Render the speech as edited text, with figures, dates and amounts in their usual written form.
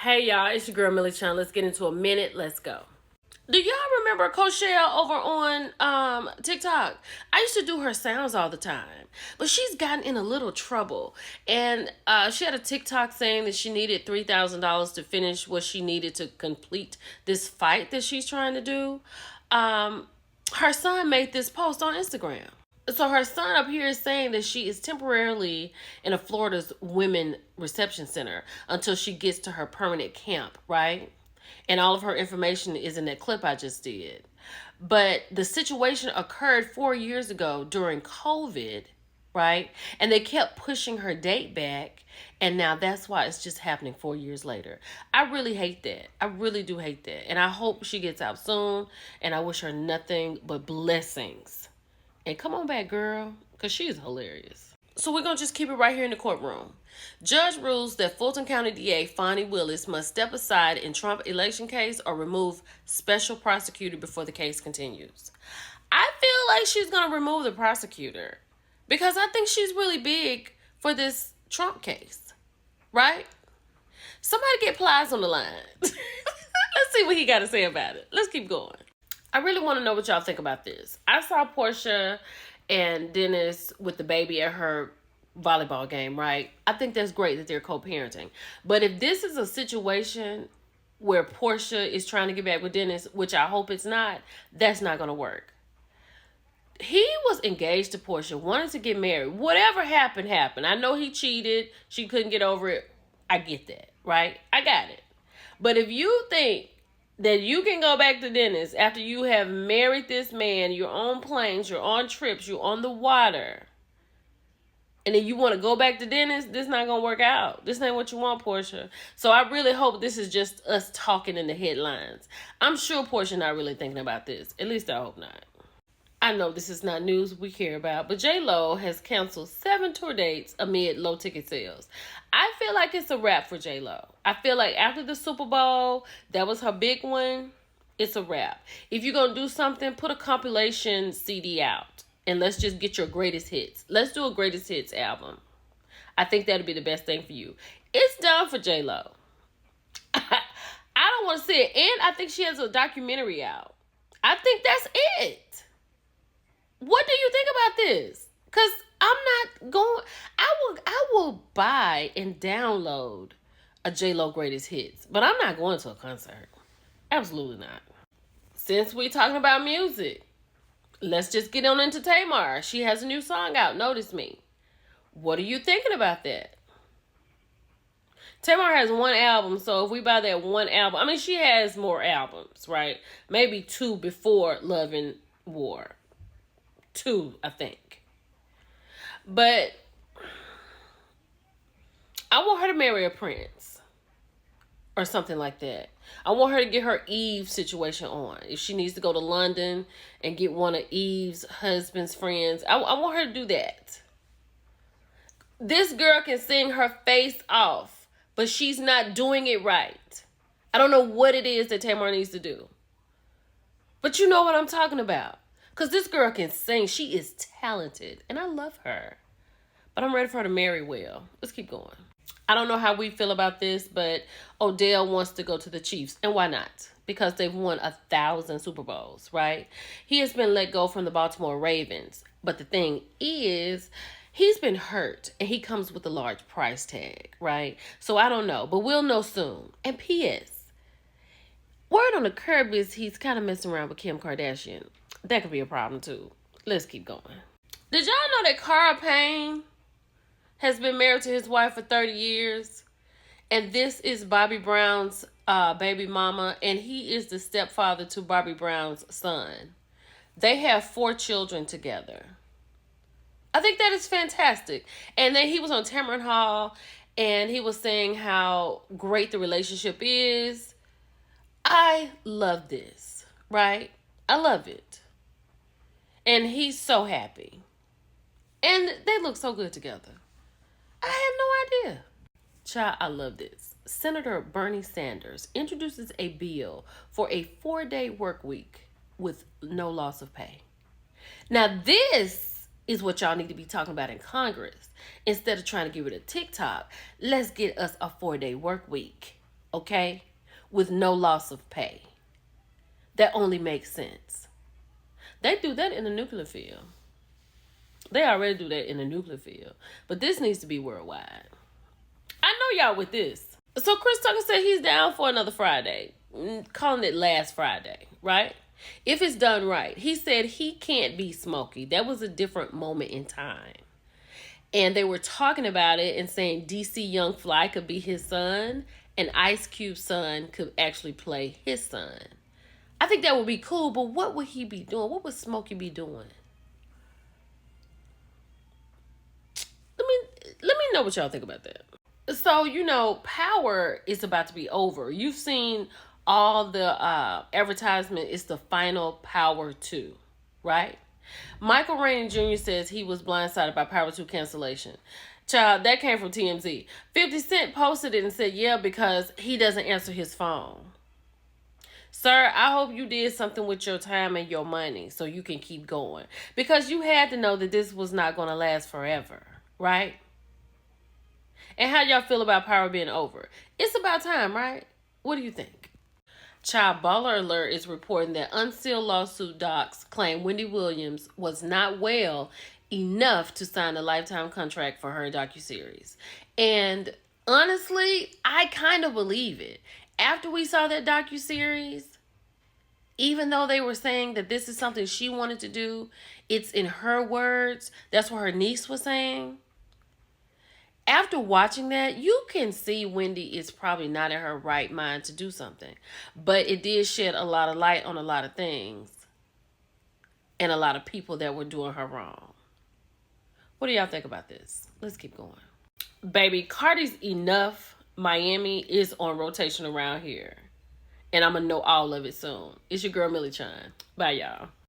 Hey y'all, it's your girl Millie Chan. Let's get into a minute. Let's go. Do y'all remember Coach Shell over on TikTok? I used to do her sounds all the time, but she's gotten in a little trouble. And she had a TikTok saying that she needed $3,000 to finish what she needed to complete this fight that she's trying to do. Her son made this post on Instagram. So her son up here is saying that she is temporarily in a Florida's women reception center until she gets to her permanent camp, right? And all of her information is in that clip I just did. But the situation occurred 4 years ago during COVID, right? And they kept pushing her date back. And now that's why it's just happening 4 years later. I really hate that. I really do hate that. And I hope she gets out soon. And I wish her nothing but blessings. And come on back, girl, because she's hilarious. So we're going to just keep it right here in the courtroom. Judge rules that Fulton County DA Wendy Williams must step aside in Trump election case or remove special prosecutor before the case continues. I feel like she's going to remove the prosecutor because I think she's really big for this Trump case, right? Somebody get Plies on the line. Let's see what he got to say about it. Let's keep going. I really want to know what y'all think about this. I saw Porsha and Dennis with the baby at her volleyball game, right? I think that's great that they're co-parenting. But if this is a situation where Porsha is trying to get back with Dennis, which I hope it's not, that's not going to work. He was engaged to Porsha, wanted to get married. Whatever happened, happened. I know he cheated. She couldn't get over it. I get that, right? I got it. But if you think that you can go back to Dennis after you have married this man, you're on planes, you're on trips, you're on the water, and then you want to go back to Dennis, this not going to work out. This ain't what you want, Porsha. So I really hope this is just us talking in the headlines. I'm sure Porsha not really thinking about this. At least I hope not. I know this is not news we care about, but J-Lo has canceled 7 tour dates amid low ticket sales. I feel like it's a wrap for J-Lo. I feel like after the Super Bowl, that was her big one, it's a wrap. If you're going to do something, put a compilation CD out, and let's just get your greatest hits. Let's do a greatest hits album. I think that'd be the best thing for you. It's done for J-Lo. I don't want to see it, and I think she has a documentary out. I think that's it. What do you think about this? Because I'm not going... I will buy and download a J-Lo greatest hits, but I'm not going to a concert. Absolutely not. Since we're talking about music, let's just get on into Tamar. She has a new song out, Notice Me. What are you thinking about that? Tamar has one album, so if we buy that one album... I mean, she has more albums, right? Maybe 2 before Love and War. 2, I think. But I want her to marry a prince or something like that. I want her to get her Eve situation on. If she needs to go to London and get one of Eve's husband's friends, I want her to do that. This girl can sing her face off, but she's not doing it right. I don't know what it is that Tamar needs to do. But you know what I'm talking about. Because this girl can sing. She is talented. And I love her. But I'm ready for her to marry well. Let's keep going. I don't know how we feel about this, but Odell wants to go to the Chiefs. And why not? Because they've won 1,000 Super Bowls, right? He has been let go from the Baltimore Ravens. But the thing is, he's been hurt. And he comes with a large price tag, right? So I don't know. But we'll know soon. And P.S. Word on the curb is he's kind of messing around with Kim Kardashian. That could be a problem too. Let's keep going. Did y'all know that Payne has been married to his wife for 30 years? And this is Bobby Brown's baby mama. And he is the stepfather to Bobby Brown's son. They have 4 children together. I think that is fantastic. And then he was on Tamar Hall and he was saying how great the relationship is. I love this, right? I love it. And he's so happy. And they look so good together. I had no idea. Child, I love this. Senator Bernie Sanders introduces a bill for a 4-day work week with no loss of pay. Now, this is what y'all need to be talking about in Congress. Instead of trying to get rid of TikTok, let's get us a 4-day work week. okay? With no loss of pay. That only makes sense. They do that in the nuclear field. They already do that in the nuclear field. But this needs to be worldwide. I know y'all with this. So Chris Tucker said he's down for another Friday. Calling it last Friday, right? If it's done right. He said he can't be Smokey. That was a different moment in time. And they were talking about it and saying DC Young Fly could be his son. And Ice Cube's son could actually play his son. I think that would be cool, but what would he be doing? What would Smokey be doing? Let me know what y'all think about that. So, Power is about to be over. You've seen all the advertisement. It's the final Power 2, right? Michael Rainey Jr. says he was blindsided by Power 2 cancellation. Child, that came from TMZ. 50 Cent posted it and said, yeah, because he doesn't answer his phone. Sir, I hope you did something with your time and your money so you can keep going. Because you had to know that this was not going to last forever, right? And how y'all feel about Power being over? It's about time, right? What do you think? Child Baller Alert is reporting that unsealed lawsuit docs claim Wendy Williams was not well enough to sign a lifetime contract for her docuseries. And honestly, I kind of believe it. After we saw that docuseries, even though they were saying that this is something she wanted to do, it's in her words. That's what her niece was saying. After watching that, you can see Wendy is probably not in her right mind to do something. But it did shed a lot of light on a lot of things. And a lot of people that were doing her wrong. What do y'all think about this? Let's keep going. Baby, Cardi's Enough Miami is on rotation around here. And I'm going to know all of it soon. It's your girl, Millie Chun. Bye, y'all.